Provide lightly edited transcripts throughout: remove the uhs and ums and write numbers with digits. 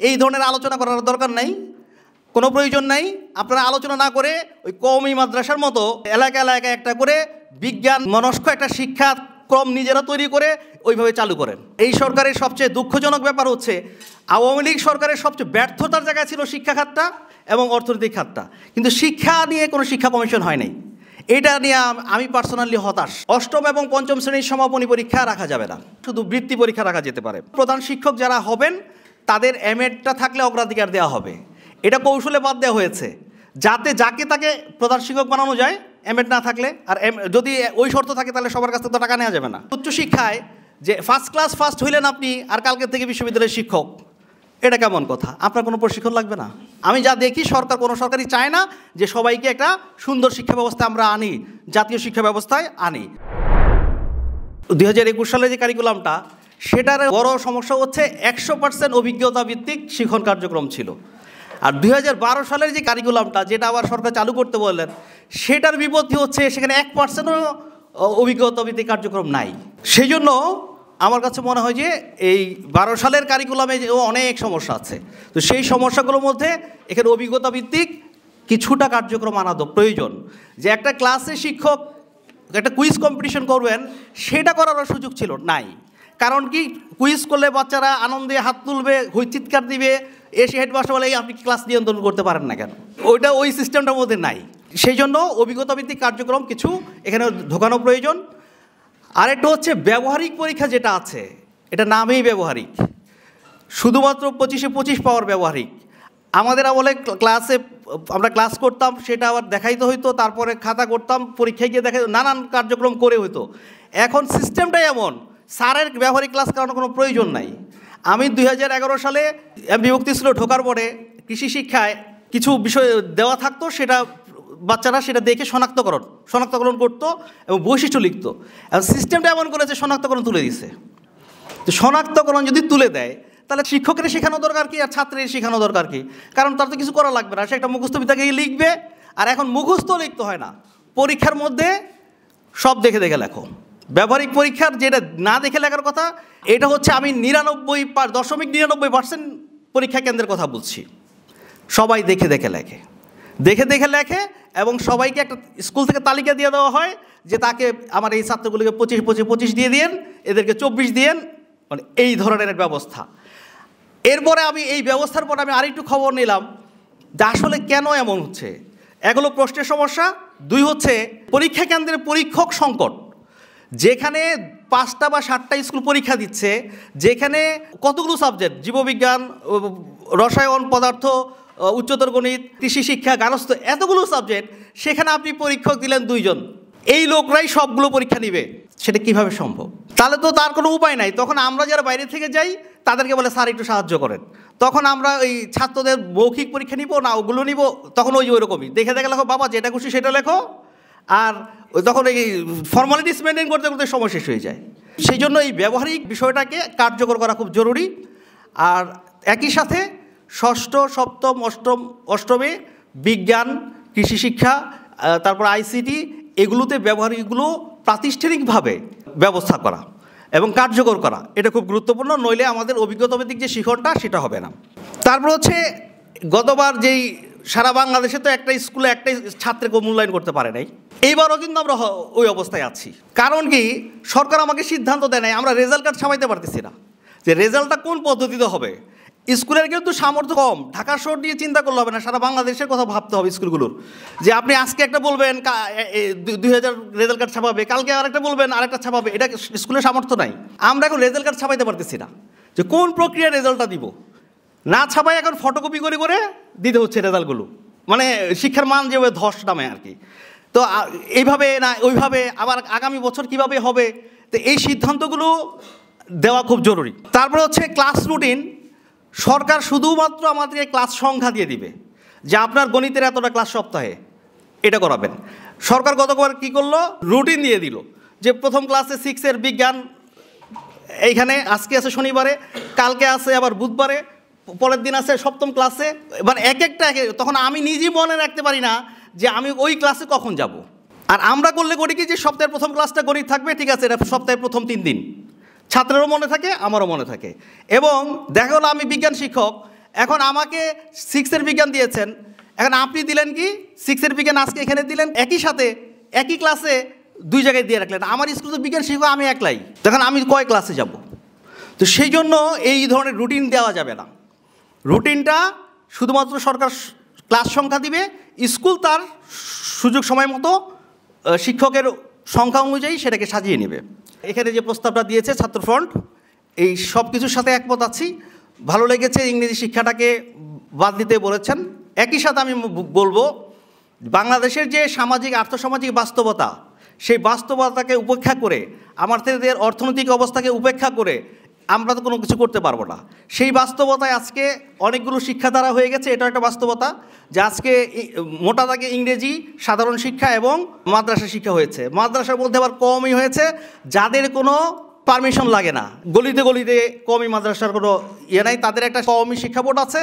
এই ধরনের আলোচনা করার দরকার নাই, কোনো প্রয়োজন নাই। আপনারা আলোচনা না করে ওই কওমি মাদ্রাসার মতো এলাকা এলাকায় একটা করে বিজ্ঞান মনস্ক একটা শিক্ষাক্রম নিজেরা তৈরি করে ওইভাবে চালু করেন। এই সরকারের সবচেয়ে দুঃখজনক ব্যাপার হচ্ছে আওয়ামী লীগ সরকারের সবচেয়ে ব্যর্থতার জায়গায় ছিল শিক্ষা খাতটা এবং অর্থনৈতিক খাতটা, কিন্তু শিক্ষা নিয়ে কোনো শিক্ষা কমিশন হয় নাই। এটা নিয়ে আমি পার্সোনালি হতাশ। অষ্টম এবং পঞ্চম শ্রেণীর সমাপনী পরীক্ষা রাখা যাবে না, শুধু বৃত্তি পরীক্ষা রাখা যেতে পারে। প্রধান শিক্ষক যারা হবেন তাদের এমএডটা থাকলে অগ্রাধিকার দেওয়া হবে। এটা কৌশলে বাদ দেওয়া হয়েছে যাতে যাকে তাকে প্রধান শিক্ষক বানানো যায় এমএড না থাকলে। আর যদি ওই শর্ত থাকে তাহলে সবার কাছ থেকে তো টাকা নেওয়া যাবে না। উচ্চশিক্ষায় যে ফার্স্ট ক্লাস ফার্স্ট হইলেন আপনি আর কালকে থেকে বিশ্ববিদ্যালয়ের শিক্ষক, এটা কেমন কথা? আপনার কোনো প্রশিক্ষণ লাগবে না। আমি যা দেখি কোনো সরকারই চায় না যে সবাইকে একটা সুন্দর শিক্ষা ব্যবস্থা আমরা আনি, জাতীয় শিক্ষা ব্যবস্থায় আনি। 2021 সালে যে কারিকুলামটা, সেটার বড় সমস্যা হচ্ছে 100% অভিজ্ঞতা ভিত্তিক শিক্ষণ কার্যক্রম ছিল। আর 2012 সালের যে কারিকুলামটা, যেটা আবার সরকার চালু করতে বললেন, সেটার বিপত্তি হচ্ছে সেখানে 1%ও অভিজ্ঞতা ভিত্তিক কার্যক্রম নাই। সেই জন্য আমার কাছে মনে হয় যে এই 12 সালের কারিকুলামে অনেক সমস্যা আছে। তো সেই সমস্যাগুলোর মধ্যে এখানে অভিজ্ঞতা ভিত্তিক কিছুটা কার্যক্রম আনা প্রয়োজন। যে একটা ক্লাসে শিক্ষক একটা কুইজ কম্পিটিশন করবেন, সেটা করার সুযোগ ছিল নাই। কারণ কি, কুইজ করলে বাচ্চারা আনন্দে হাত তুলবে, চিৎকার দিবে, এসে হেডমাস্টার বলে আপনি ক্লাস নিয়ন্ত্রণ করতে পারেন না কেন? ওই সিস্টেমটার মধ্যে নাই। সেই জন্য অভিজ্ঞতা ভিত্তিক কার্যক্রম কিছু এখানে ঢোকানো প্রয়োজন। আরেকটা হচ্ছে ব্যবহারিক পরীক্ষা যেটা আছে, এটা নামেই ব্যবহারিক, শুধুমাত্র 25-এ 25 পাওয়ার ব্যবহারিক। আমাদের আমলে আমরা ক্লাস করতাম, সেটা আবার দেখাইতে হইতো, তারপরে খাতা করতাম, পরীক্ষায় গিয়ে দেখাই, নানান কার্যক্রম করে হইতো। এখন সিস্টেমটাই এমন, স্যারের ব্যবহারিক ক্লাস করানোর কোনো প্রয়োজন নাই। আমি 2011 সালে বিভক্তি ছিল ঢোকার পরে কৃষি শিক্ষায় কিছু বিষয় দেওয়া থাকতো, সেটা বাচ্চারা সেটা দেখে শনাক্তকরণ করতো এবং বৈশিষ্ট্য লিখতো। এবং সিস্টেমটা এমন করেছে শনাক্তকরণ তুলে দিছে। তো শনাক্তকরণ যদি তুলে দেয় তাহলে শিক্ষকের শেখানো দরকার কি আর ছাত্রের শেখানো দরকার কি? কারণ তার তো কিছু করা লাগবে না, সে একটা মুখস্থ বিদ্যাকে লিখবে। আর এখন মুখস্থ লিখতে হয় না, পরীক্ষার মধ্যে সব দেখে দেখে লেখো। ব্যবহারিক পরীক্ষার যেটা না দেখে লেখার কথা, এটা হচ্ছে আমি 99.99% পরীক্ষা কেন্দ্রের কথা বলছি। সবাই দেখে দেখে লেখে এবং সবাইকে একটা স্কুল থেকে তালিকা দিয়ে দেওয়া হয় যে তাকে আমার এই ছাত্রগুলিকে 25 দিয়ে দিয়েন, এদেরকে 24 দিয়েন, মানে এই ধরনের ব্যবস্থা। এরপরে আমি এই ব্যবস্থার পর আমি আরেকটু খবর নিলাম যে আসলে কেন এমন হচ্ছে। এগুলো প্রশ্নের সমস্যা, 2 হচ্ছে পরীক্ষা কেন্দ্রের পরীক্ষক সংকট। যেখানে 5টা বা 7টা স্কুল পরীক্ষা দিচ্ছে, যেখানে কতগুলো সাবজেক্ট, জীববিজ্ঞান, রসায়ন, পদার্থ, উচ্চতর গণিত, কৃষি শিক্ষা, গার্হস্থ্য, এতগুলো সাবজেক্ট, সেখানে আপনি পরীক্ষক দিলেন 2 জন। এই লোকরাই সবগুলো পরীক্ষা নিবে, সেটা কিভাবে সম্ভব? তাহলে তো তার কোনো উপায় নাই। তখন আমরা যারা বাইরে থেকে যাই তাদেরকে বলে স্যার একটু সাহায্য করেন। তখন আমরা ওই ছাত্রদের মৌখিক পরীক্ষা নিব না ওগুলো নিব, তখন ওই রকমই দেখে দেখে লেখো, বাবা যেটা খুশি সেটা লেখো। আর তখন এই ফর্মালিটিস মেনটেন করতে করতে সময় শেষ হয়ে যায়। সেই জন্য এই ব্যবহারিক বিষয়টাকে কার্যকর করা খুব জরুরি। আর একই সাথে 6ষ্ঠ, 7ম, 8মে বিজ্ঞান, কৃষি শিক্ষা, তারপর আইসিটি, এগুলোতে ব্যবহারিকগুলো প্রাতিষ্ঠানিকভাবে ব্যবস্থা করা এবং কার্যকর করা, এটা খুব গুরুত্বপূর্ণ। নইলে আমাদের অভিজ্ঞতাভিত্তিক যে শিক্ষণটা সেটা হবে না। তারপর হচ্ছে গতবার যেই সারা বাংলাদেশে তো একটা স্কুলে একটাই ছাত্রকে মূল্যায়ন করতে পারে নাই, এইবারও কিন্তু আমরা ওই অবস্থায় আছি। কারণ কি, সরকার আমাকে সিদ্ধান্ত দেয় নাই, আমরা রেজাল্ট কার্ড ছাপাইতে পারতেছি না যে রেজাল্টটা কোন পদ্ধতিতে হবে। স্কুলের কিন্তু সামর্থ্য কম, ঢাকা শহর নিয়ে চিন্তা করলে হবে না, সারা বাংলাদেশের কথা ভাবতে হবে স্কুলগুলোর। যে আপনি আজকে একটা বলবেন 2000 রেজাল্ট কার্ড ছাপাবে, কালকে আরেকটা বলবেন আরেকটা ছাপাবে, এটা স্কুলের সামর্থ্য নাই। আমরা এখন রেজাল্ট কার্ড ছাপাইতে পারতেছি না, যে কোন প্রক্রিয়ায় রেজাল্টটা দিব না ছাপাই, এখন ফটোকপি করে করে দিতে হচ্ছে রেজাল্টগুলো। মানে শিক্ষার মান যেভাবে ধস নামে আর কি। তো এইভাবে না ওইভাবে, আবার আগামী বছর কিভাবে হবে, তো এই সিদ্ধান্তগুলো দেওয়া খুব জরুরি। তারপর হচ্ছে ক্লাস রুটিন। সরকার শুধুমাত্র আমাদেরকে ক্লাস সংখ্যা দিয়ে দিবে যে আপনার গণিতের এতটা ক্লাস সপ্তাহে, এটা করাবেন। সরকার গতবার কী করলো, রুটিন দিয়ে দিল যে প্রথম ক্লাসে 6-এর বিজ্ঞান এইখানে আজকে আছে শনিবারে, কালকে আছে আবার বুধবারে, পরের দিন আছে 7ম ক্লাসে। মানে একটা তখন আমি নিজেই মনে রাখতে পারি না যে আমি ওই ক্লাসে কখন যাব। আর আমরা করলে করি কি, যে সপ্তাহের প্রথম ক্লাসটা গণিত থাকবে, ঠিক আছে, এটা সপ্তাহের প্রথম 3 দিন, ছাত্রেরও মনে থাকে আমারও মনে থাকে। এবং দেখা গেলো আমি বিজ্ঞান শিক্ষক, এখন আমাকে 6-এর বিজ্ঞান দিয়েছেন, এখন আপনি দিলেন কি 6-এর বিজ্ঞান আজকে এখানে দিলেন, একই সাথে একই ক্লাসে 2 জায়গায় দিয়ে রাখলেন। আমার স্কুলে তো বিজ্ঞান শিক্ষক আমি একলাই, তখন আমি কয় ক্লাসে যাব? তো সেই জন্য এই ধরনের রুটিন দেওয়া যাবে না। রুটিনটা শুধুমাত্র সরকার ক্লাস সংখ্যা দিবে, স্কুল তার সুযোগ সময় মতো শিক্ষকের সংখ্যা অনুযায়ী সেটাকে সাজিয়ে নেবে। এখানে যে প্রস্তাবটা দিয়েছে ছাত্রফ্রন্ট, এই সব কিছুর সাথে একমত আছি। ভালো লেগেছে ইংরেজি শিক্ষাটাকে বাদ দিতে বলেছেন। একই সাথে আমি বলবো, বাংলাদেশের যে সামাজিক আর্থসামাজিক বাস্তবতা, সেই বাস্তবতাকে উপেক্ষা করে, আমাদের অর্থনৈতিক অবস্থাকে উপেক্ষা করে আমরা তো কোনো কিছু করতে পারবো না। সেই বাস্তবতায় আজকে অনেকগুলো শিক্ষাধারা হয়ে গেছে। এটা একটা বাস্তবতা যে আজকে মোটা দাগে ইংরেজি, সাধারণ শিক্ষা এবং মাদ্রাসা শিক্ষা হয়েছে। মাদ্রাসার মধ্যে আবার কমই হয়েছে যাদের কোনো পারমিশন লাগে না, গলিতে গলিতে কমই মাদ্রাসার কোনো ইয়ে নাই, তাদের একটা কওমি শিক্ষা বোর্ড আছে,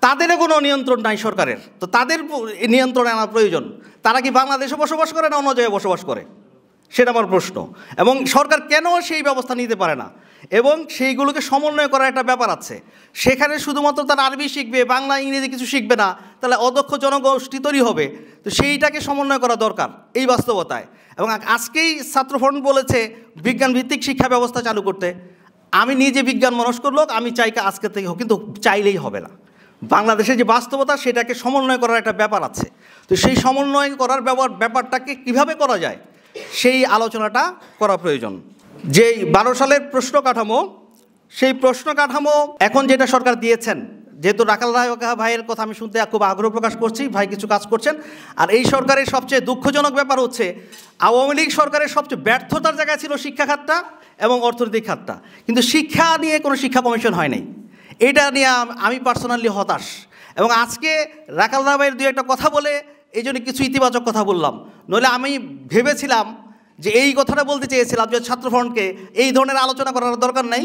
তাদেরও কোনো নিয়ন্ত্রণ নাই সরকারের। তো তাদের নিয়ন্ত্রণে আনা প্রয়োজন। তারা কি বাংলাদেশে বসবাস করে না অন্য জায়গায় বসবাস করে, সেটা আমার প্রশ্ন। এবং সরকার কেন সেই ব্যবস্থা নিতে পারে না, এবং সেইগুলোকে সমন্বয় করার একটা ব্যাপার আছে। সেখানে শুধুমাত্র তারা আরবি শিখবে, বাংলা ইংরেজি কিছু শিখবে না, তাহলে অদক্ষ জনগোষ্ঠী তৈরি হবে। তো সেইটাকে সমন্বয় করা দরকার এই বাস্তবতায়। এবং আজকেই ছাত্রফ্রন্ট বলেছে বিজ্ঞান ভিত্তিক শিক্ষা ব্যবস্থা চালু করতে। আমি নিজে বিজ্ঞান মনস্ক লোক, আমি চাই আজকে থেকে হোক, কিন্তু চাইলেই হবে না। বাংলাদেশের যে বাস্তবতা সেটাকে সমন্বয় করার একটা ব্যাপার আছে। তো সেই সমন্বয় করার ব্যাপারটাকে কিভাবে করা যায়, সেই আলোচনাটা করা প্রয়োজন। যেই 12 সালের প্রশ্ন কাঠামো, সেই প্রশ্ন কাঠামো এখন যেটা সরকার দিয়েছেন, যেহেতু রাখাল ভাইয়ের কথা আমি শুনতে খুব আগ্রহ প্রকাশ করছি, ভাই কিছু কাজ করছেন। আর এই সরকারের সবচেয়ে দুঃখজনক ব্যাপার হচ্ছে, আওয়ামী লীগ সরকারের সবচেয়ে ব্যর্থতার জায়গায় ছিল শিক্ষা খাতটা এবং অর্থনৈতিক খাতটা, কিন্তু শিক্ষা নিয়ে কোনো শিক্ষা কমিশন হয় নাই। এটা নিয়ে আমি পার্সোনালি হতাশ। এবং আজকে রাখাল ভাইয়ের 2 একটা কথা বলে এই জন্য কিছু ইতিবাচক কথা বললাম, নইলে আমি ভেবেছিলাম যে এই কথাটা বলতে চেয়েছিলাম যে ছাত্রফ্রন্টকে এই ধরনের আলোচনা করার দরকার নাই,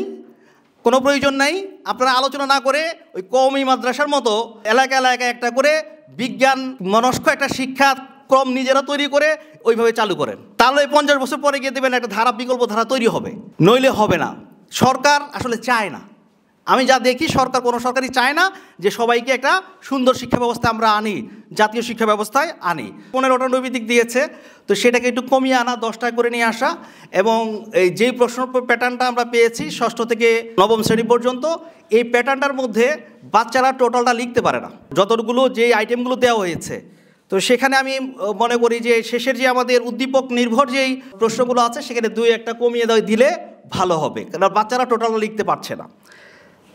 কোনো প্রয়োজন নাই। আপনারা আলোচনা না করে ওই কওমি মাদ্রাসার মতো এলাকা এলাকায় একটা করে বিজ্ঞান মনস্ক একটা শিক্ষা ক্রম নিজেরা তৈরি করে ওইভাবে চালু করেন, তাহলে 50 বছর পরে গিয়ে দেবেন একটা ধারা, বিকল্প ধারা তৈরি হবে, নইলে হবে না। সরকার আসলে চায় না, আমি যা দেখি সরকার, কোনো সরকারই চায় না যে সবাইকে একটা সুন্দর শিক্ষা ব্যবস্থা আমরা আনি, জাতীয় শিক্ষা ব্যবস্থায় আনি। 15টা নৈতিক দিয়েছে, তো সেটাকে একটু কমিয়ে আনা, 10টা করে নিয়ে আসা। এবং এই যেই প্রশ্ন প্যাটার্নটা আমরা পেয়েছি 6ষ্ঠ থেকে 9ম শ্রেণী পর্যন্ত, এই প্যাটার্নটার মধ্যে বাচ্চারা টোটালটা লিখতে পারে না, যতগুলো যেই আইটেমগুলো দেওয়া হয়েছে। তো সেখানে আমি মনে করি যে শেষের যে আমাদের উদ্দীপক নির্ভর যেই প্রশ্নগুলো আছে, সেখানে 2-1টা কমিয়ে দিলে ভালো হবে, কারণ বাচ্চারা টোটালটা লিখতে পারছে না।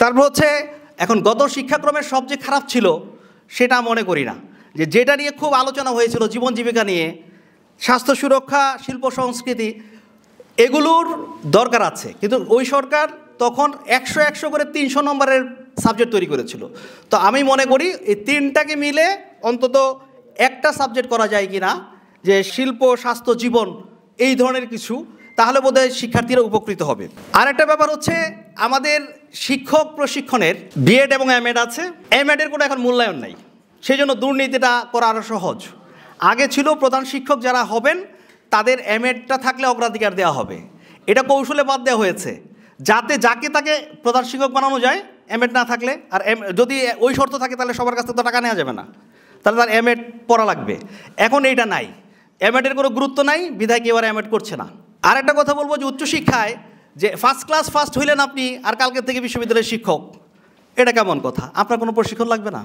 তারপর হচ্ছে, এখন গত শিক্ষাক্রমের সবচেয়ে খারাপ ছিল সেটা মনে করি না, যেটা নিয়ে খুব আলোচনা হয়েছিল জীবন জীবিকা নিয়ে, স্বাস্থ্য সুরক্ষা, শিল্প সংস্কৃতি, এগুলোর দরকার আছে। কিন্তু ওই সরকার তখন 100 করে 300 নম্বরের সাবজেক্ট তৈরি করেছিল। তো আমি মনে করি এই 3টাকে মিলে অন্তত একটা সাবজেক্ট করা যায় কি না, যে শিল্প, স্বাস্থ্য, জীবন, এই ধরনের কিছু, তাহলে বোধহয় শিক্ষার্থীরা উপকৃত হবে। আর একটা ব্যাপার হচ্ছে, আমাদের শিক্ষক প্রশিক্ষণের বিএড এবং এমএড আছে, এমএডের কোনো এখন মূল্যায়ন নাই, সেই জন্য দুর্নীতিটা করা আরও সহজ। আগে ছিল প্রধান শিক্ষক যারা হবেন তাদের এমএডটা থাকলে অগ্রাধিকার দেওয়া হবে, এটা কৌশলে বাদ দেওয়া হয়েছে যাতে যাকে তাকে প্রধান শিক্ষক বানানো যায় এমএড না থাকলে। আর যদি ওই শর্ত থাকে তাহলে সবার কাছ থেকে তো টাকা নেওয়া যাবে না, তাহলে তার এমএড পড়া লাগবে। এখন এইটা নাই, এমএডের কোনো গুরুত্ব নাই, বিধায় কেউ আর এমএড করছে না। আর একটা কথা বলবো যে উচ্চশিক্ষায় যে ফার্স্ট ক্লাস ফার্স্ট হইলেন আপনি, আর কালকের থেকে বিশ্ববিদ্যালয়ের শিক্ষক, এটা কেমন কথা? আপনার কোনো প্রশিক্ষণ লাগবে না?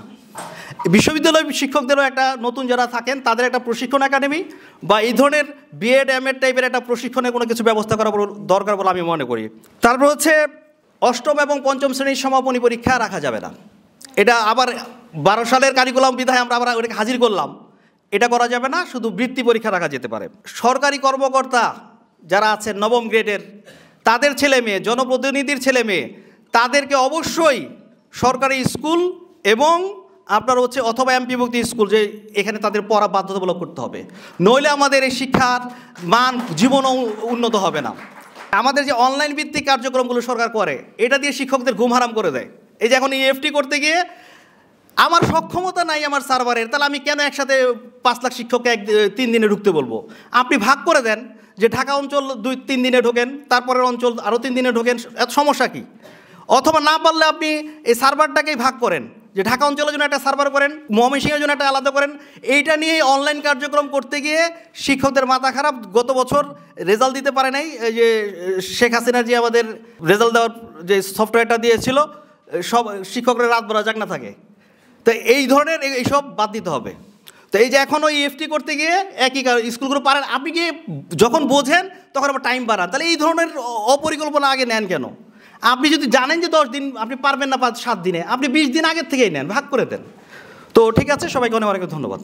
বিশ্ববিদ্যালয় শিক্ষকদেরও একটা নতুন যারা থাকেন তাদের একটা প্রশিক্ষণ একাডেমি বা এই ধরনের বিএড এমএড টাইপের একটা প্রশিক্ষণের কোনো কিছু ব্যবস্থা করা দরকার বলে আমি মনে করি। তারপর হচ্ছে 8ম এবং 5ম শ্রেণীর সমাপনী পরীক্ষা রাখা যাবে না, এটা আবার 12 সালের কারিকুলাম বিধায় আমরা আবার ওটাকে হাজির করলাম, এটা করা যাবে না, শুধু বৃত্তি পরীক্ষা রাখা যেতে পারে। সরকারি কর্মকর্তা যারা আছেন 9ম গ্রেডের, তাদের ছেলে মেয়ে, জনপ্রতিনিধির ছেলে মেয়ে, তাদেরকে অবশ্যই সরকারি স্কুল এবং আপনার হচ্ছে অথবা এমপিভুক্ত স্কুল, যে এখানে তাদের পড়া বাধ্যতামূলক করতে হবে, নইলে আমাদের এই শিক্ষার মান জীবনও উন্নত হবে না। আমাদের যে অনলাইন ভিত্তিক কার্যক্রমগুলো সরকার করে, এটা দিয়ে শিক্ষকদের ঘুম হারাম করে দেয়। এই যে এখন ইএফটি করতে গিয়ে আমার সক্ষমতা নাই আমার সার্ভারের, তাহলে আমি কেন একসাথে 5 লাখ শিক্ষককে 3 দিনে ঢুকতে বলবো? আপনি ভাগ করে দেন, যে ঢাকা অঞ্চল 2-3 দিনে ঢোকেন, তারপরের অঞ্চল আরও 3 দিনে ঢোকেন, এত সমস্যা কি? অথবা না পারলে আপনি এই সার্ভারটাকেই ভাগ করেন, যে ঢাকা অঞ্চলের জন্য একটা সার্ভার করেন, ময়মনসিংহের জন্য একটা আলাদা করেন। এইটা নিয়ে অনলাইন কার্যক্রম করতে গিয়ে শিক্ষকদের মাথা খারাপ। গত বছর রেজাল্ট দিতে পারে নাই, এই যে শেখ হাসিনার যে আমাদের রেজাল্ট দেওয়ার যে সফটওয়্যারটা দিয়েছিল, সব শিক্ষকরা রাত ভরা জাগ না থাকে। তো এই ধরনের এইসব বাদ দিতে হবে। তো এই যে এখনও ইএফটি করতে গিয়ে একই স্কুলগুলো পারেন, আপনি কি যখন বোঝেন তখন আবার টাইম বাড়ান, তাহলে এই ধরনের অপরিকল্পনা আগে নেন কেন? আপনি যদি জানেন যে 10 দিন আপনি পারবেন না 7 দিনে, আপনি 20 দিন আগের থেকেই নেন, ভাগ করে দেন। তো ঠিক আছে, সবাইকে অনেক অনেক ধন্যবাদ।